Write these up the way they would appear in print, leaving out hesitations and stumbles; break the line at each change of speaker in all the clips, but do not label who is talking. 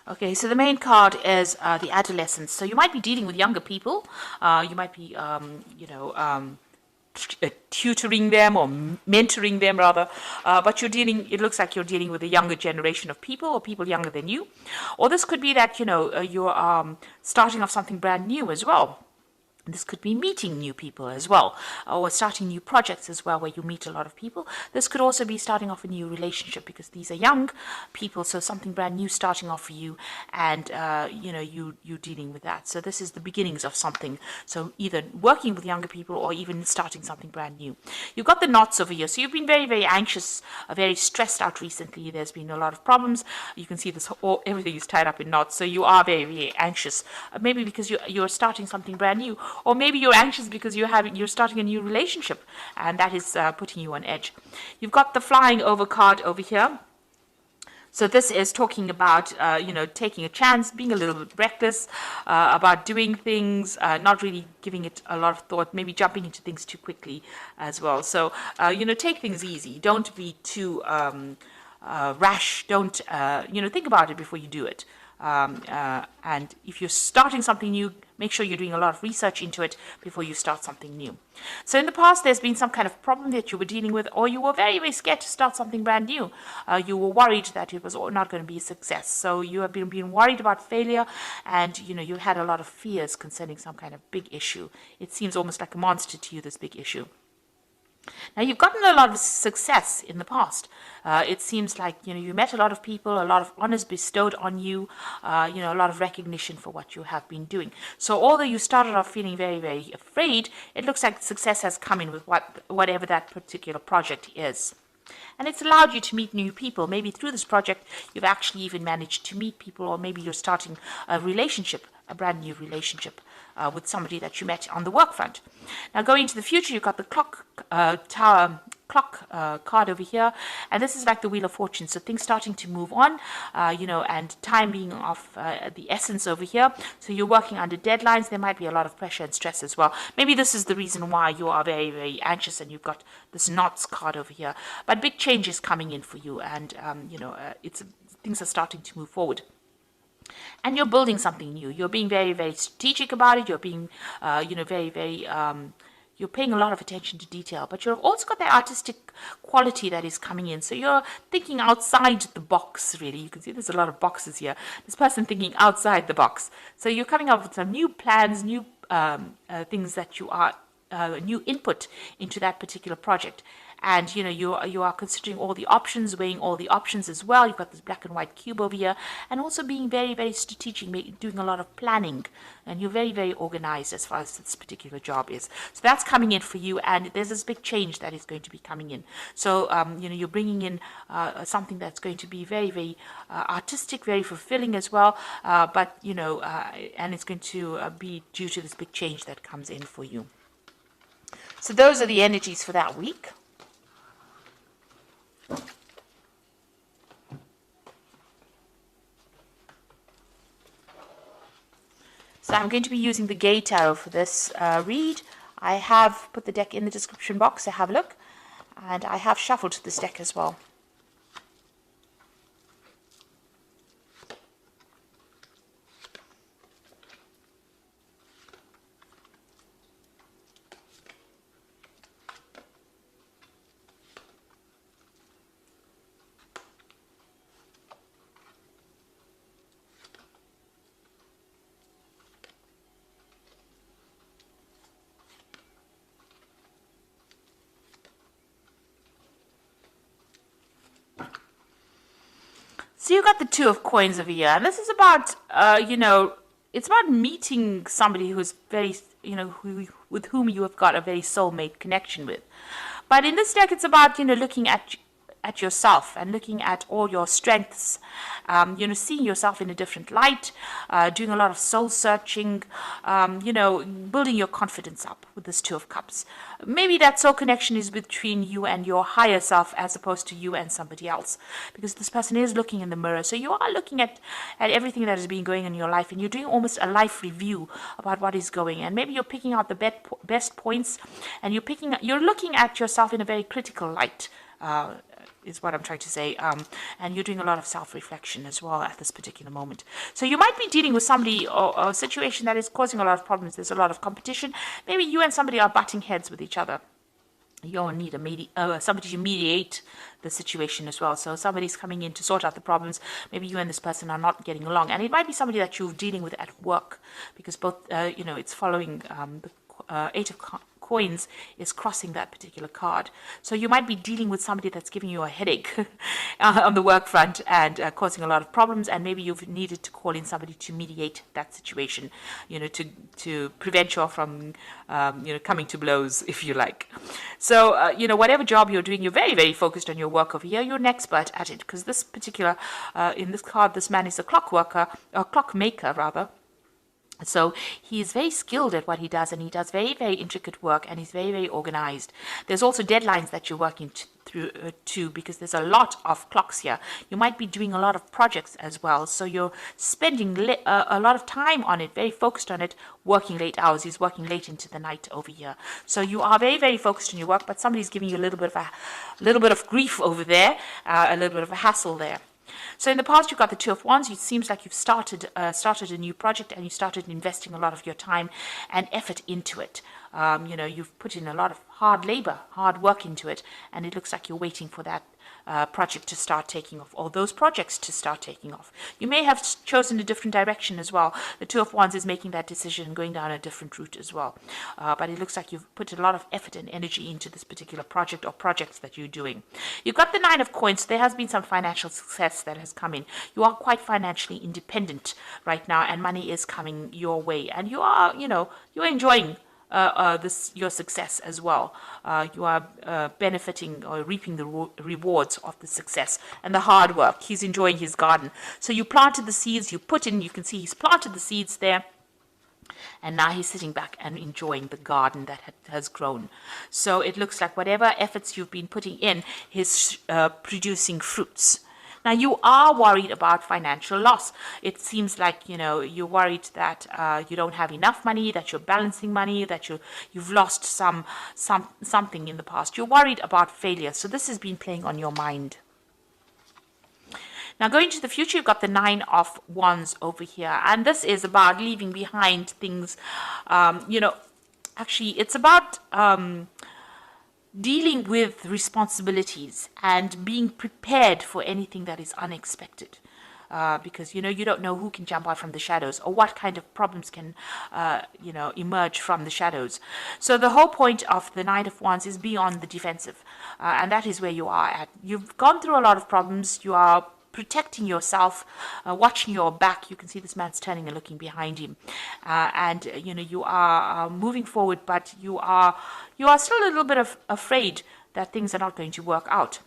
Okay, so the main card is the adolescence. So you might be dealing with younger people. You might be, tutoring them or mentoring them rather, but it looks like you're dealing with a younger generation of people or people younger than you. Or this could be that, you're starting off something brand new as well. This could be meeting new people as well, or starting new projects as well, where you meet a lot of people. This could also be starting off a new relationship because these are young people, so something brand new starting off for you, and you dealing with that. So this is the beginnings of something. So either working with younger people or even starting something brand new. You've got the knots over here, so you've been very, very anxious, very stressed out recently. There's been a lot of problems. You can see this everything is tied up in knots, so you are very, very anxious. Maybe because you're starting something brand new. Or maybe you're anxious because you're starting a new relationship, and that is putting you on edge. You've got the flying over card over here. So this is talking about, taking a chance, being a little bit reckless, about doing things, not really giving it a lot of thought, maybe jumping into things too quickly as well. So, take things easy. Don't be too rash. Don't, think about it before you do it. And if you're starting something new, make sure you're doing a lot of research into it before you start something new. So in the past, there's been some kind of problem that you were dealing with, or you were very, very scared to start something brand new. You were worried that it was not going to be a success. So you have been worried about failure, and you had a lot of fears concerning some kind of big issue. It seems almost like a monster to you, this big issue. Now, you've gotten a lot of success in the past. It seems like, you met a lot of people, a lot of honors bestowed on you, a lot of recognition for what you have been doing. So although you started off feeling very, very afraid, it looks like success has come in with whatever that particular project is. And it's allowed you to meet new people. Maybe through this project, you've actually even managed to meet people, or maybe you're starting a relationship, a brand new relationship with somebody that you met on the work front. Now, going into the future, you've got the clock card over here, and this is like the Wheel of Fortune. So things starting to move on, and time being of the essence over here. So you're working under deadlines. There might be a lot of pressure and stress as well. Maybe this is the reason why you are very, very anxious, and you've got this knots card over here. But big change is coming in for you, and things are starting to move forward. And you're building something new. You're being very, very strategic about it. You're being, very, very, you're paying a lot of attention to detail. But you've also got that artistic quality that is coming in. So you're thinking outside the box, really. You can see there's a lot of boxes here. This person thinking outside the box. So you're coming up with some new plans, new things that you are, new input into that particular project. And you are considering all the options, weighing all the options as well. You've got this black and white cube over here, and also being very, very strategic, doing a lot of planning, and you're very, very organized as far as this particular job is. So that's coming in for you, and there's this big change that is going to be coming in. So you're bringing in something that's going to be very, very artistic, very fulfilling as well. But and it's going to be due to this big change that comes in for you. So those are the energies for that week. So I'm going to be using the Gay Tarot for this read. I have put the deck in the description box to have a look, and I have shuffled this deck as well. So you got the Two of Coins over here, and this is about, it's about meeting somebody who's very, with whom you have got a very soulmate connection with. But in this deck, it's about, looking at yourself and looking at all your strengths, seeing yourself in a different light, doing a lot of soul searching, building your confidence up with this Two of Cups. Maybe that soul connection is between you and your higher self as opposed to you and somebody else, because this person is looking in the mirror. So you are looking at everything that has been going on in your life, and you're doing almost a life review about what is going. And maybe you're picking out the best points, and you're looking at yourself in a very critical light. is what I'm trying to say. And you're doing a lot of self-reflection as well at this particular moment. So you might be dealing with somebody or a situation that is causing a lot of problems. There's a lot of competition. Maybe you and somebody are butting heads with each other. You'll need somebody to mediate the situation as well. So somebody's coming in to sort out the problems. Maybe you and this person are not getting along, and it might be somebody that you're dealing with at work, because both, it's following the Eight of Coins is crossing that particular card. So you might be dealing with somebody that's giving you a headache on the work front and causing a lot of problems, and maybe you've needed to call in somebody to mediate that situation, to prevent you from, coming to blows, if you like. So, whatever job you're doing, you're very, very focused on your work over here. You're an expert at it, because this particular, in this card, this man is a clockmaker rather. So he is very skilled at what he does, and he does very, very intricate work, and he's very, very organized. There's also deadlines that you're working through to, because there's a lot of clocks here. You might be doing a lot of projects as well, so you're spending a lot of time on it, very focused on it, working late hours. He's working late into the night over here. So you are very, very focused on your work, but somebody's giving you a little bit of grief over there, a little bit of a hassle there. So in the past, you've got the Two of Wands. It seems like you've started a new project, and you started investing a lot of your time and effort into it. You've put in a lot of hard labor, hard work into it, and it looks like you're waiting for that project to start taking off, or those projects to start taking off. You may have chosen a different direction as well. The Two of Wands is making that decision, going down a different route as well. But it looks like you've put a lot of effort and energy into this particular project or projects that you're doing. You've got the Nine of Coins. So there has been some financial success that has come in. You are quite financially independent right now, and money is coming your way, and you are, you're enjoying your success as well. You are benefiting or reaping the rewards of the success and the hard work. He's enjoying his garden. So you planted the seeds, you can see he's planted the seeds there, and now he's sitting back and enjoying the garden that has grown. So it looks like whatever efforts you've been putting in is producing fruits. Now, you are worried about financial loss. It seems like, you're worried that you don't have enough money, that you're balancing money, that you've lost something in the past. You're worried about failure. So this has been playing on your mind. Now, going to the future, you've got the Nine of Wands over here. And this is about leaving behind things. Actually, it's about dealing with responsibilities and being prepared for anything that is unexpected. Because, you don't know who can jump out from the shadows, or what kind of problems can, emerge from the shadows. So the whole point of the Nine of Wands is be on the defensive. And that is where you are at. You've gone through a lot of problems. You are protecting yourself, watching your back. You can see this man's turning and looking behind him, and you are moving forward, but you are still a little bit afraid that things are not going to work out.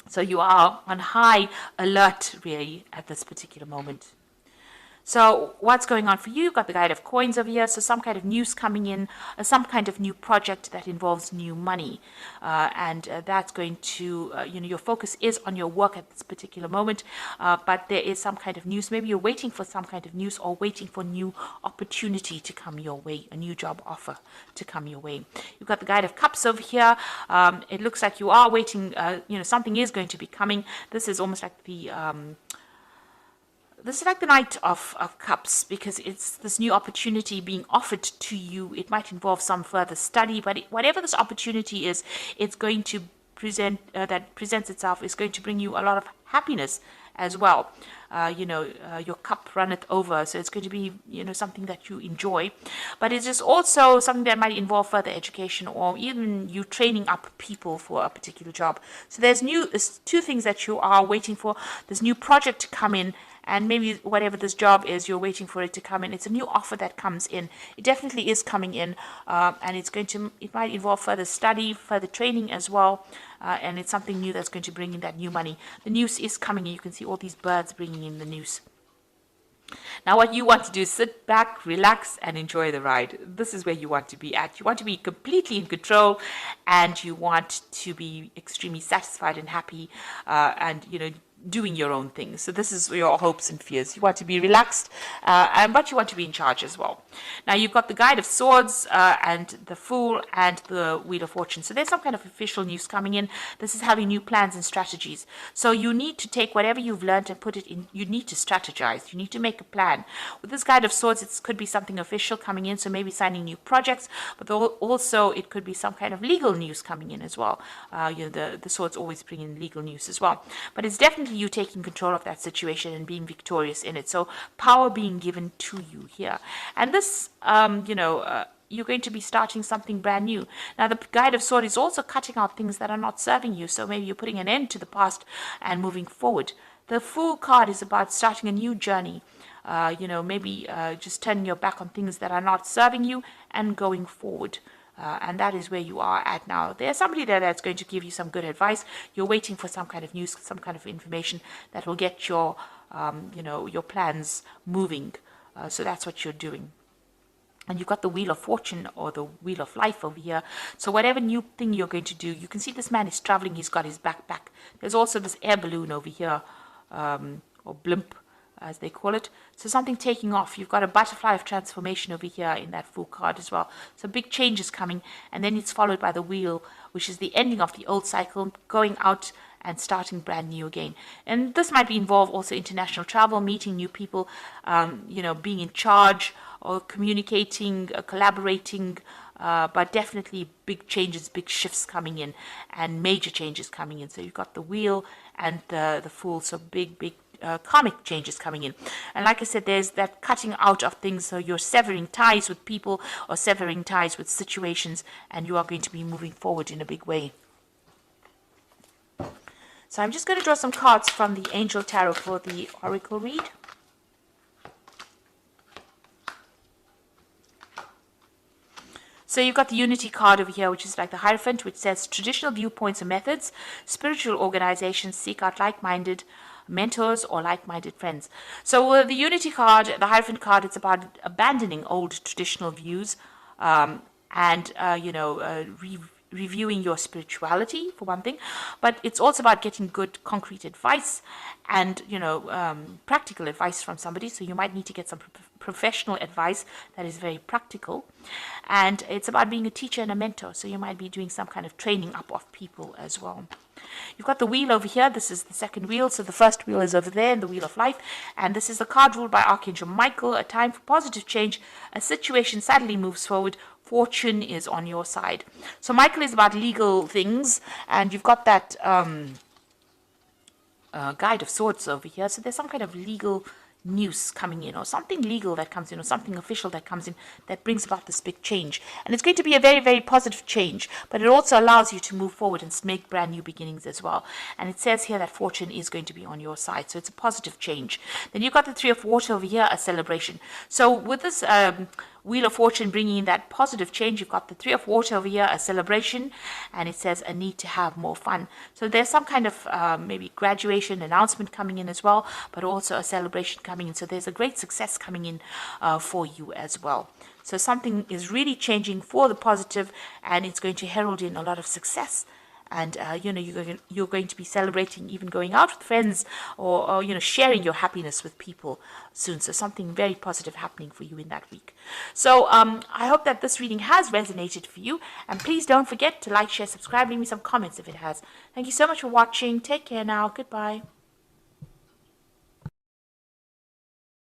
So you are on high alert really at this particular moment. So what's going on for you? You've got the Knight of Coins over here. So some kind of news coming in, some kind of new project that involves new money. And that's going to, your focus is on your work at this particular moment. But there is some kind of news. Maybe you're waiting for some kind of news, or waiting for new opportunity to come your way, a new job offer to come your way. You've got the Knight of Cups over here. It looks like you are waiting, something is going to be coming. This is almost like this is like the Knight of Cups, because it's this new opportunity being offered to you. It might involve some further study, but whatever this opportunity is, it's going to presents itself, is going to bring you a lot of happiness as well. Your cup runneth over, so it's going to be, something that you enjoy. But it's just also something that might involve further education, or even you training up people for a particular job. So there's two things that you are waiting for. There's new project to come in, and maybe whatever this job is, you're waiting for it to come in. It's a new offer that comes in. It definitely is coming in, and it might involve further study, further training as well, and it's something new that's going to bring in that new money. The news is coming in. You can see all these birds bringing in the news. Now, what you want to do is sit back, relax, and enjoy the ride. This is where you want to be at. You want to be completely in control, and you want to be extremely satisfied and happy, and doing your own thing. So this is your hopes and fears. You want to be relaxed, but you want to be in charge as well. Now you've got the Guide of Swords and the Fool and the Wheel of Fortune. So there's some kind of official news coming in. This is having new plans and strategies. So you need to take whatever you've learned and put it in. You need to strategize. You need to make a plan. With this Guide of Swords, it could be something official coming in. So maybe signing new projects, but also it could be some kind of legal news coming in as well. The swords always bring in legal news as well. But it's definitely you taking control of that situation and being victorious in it. So power being given to you here. And this, you're going to be starting something brand new. Now, the Guide of Sword is also cutting out things that are not serving you. So maybe you're putting an end to the past and moving forward. The Fool card is about starting a new journey. Maybe just turning your back on things that are not serving you and going forward. And that is where you are at now. There's somebody there that's going to give you some good advice. You're waiting for some kind of news, some kind of information that will get your plans moving. So that's what you're doing. And you've got the Wheel of Fortune or the Wheel of Life over here. So whatever new thing you're going to do, you can see this man is traveling. He's got his backpack. There's also this air balloon over here, or blimp, as they call it. So something taking off. You've got a butterfly of transformation over here in that Fool card as well. So big changes coming. And then it's followed by the Wheel, which is the ending of the old cycle, going out and starting brand new again. And this might involve also international travel, meeting new people, being in charge or communicating, collaborating, but definitely big changes, big shifts coming in and major changes coming in. So you've got the Wheel and the Fool, so big karmic changes coming in. And like I said, there's that cutting out of things. So you're severing ties with people or severing ties with situations, and you are going to be moving forward in a big way. So I'm just going to draw some cards from the Angel Tarot for the Oracle read. So you've got the Unity card over here, which is like the Hierophant, which says traditional viewpoints and methods, spiritual organizations seek out like-minded mentors or like-minded friends. So the Unity card, the Hierophant card, it's about abandoning old traditional views reviewing your spirituality, for one thing, but it's also about getting good concrete advice and practical advice from somebody. So you might need to get some professional advice that is very practical, and it's about being a teacher and a mentor. So you might be doing some kind of training up of people as well. You've got the Wheel over here. This is the second wheel. So the first wheel is over there in the Wheel of Life. And this is the card ruled by Archangel Michael. A time for positive change. A situation suddenly moves forward. Fortune is on your side. So Michael is about legal things. And you've got that Guide of Swords over here. So there's some kind of legal news coming in, or something legal that comes in, or something official that comes in that brings about this big change. And it's going to be a very, very positive change, but it also allows you to move forward and make brand new beginnings as well. And it says here that fortune is going to be on your side, so it's a positive change. Then you've got the Three of Water over here, a celebration. So with this Wheel of Fortune bringing in that positive change, you've got the Three of Water over here, a celebration, and it says a need to have more fun. So there's some kind of maybe graduation announcement coming in as well, but also a celebration coming in. So there's a great success coming in for you as well. So something is really changing for the positive, and it's going to herald in a lot of success. And you're going to be celebrating, even going out with friends, or sharing your happiness with people soon. So something very positive happening for you in that week. So I hope that this reading has resonated for you. And please don't forget to like, share, subscribe, leave me some comments if it has. Thank you so much for watching. Take care now. Goodbye.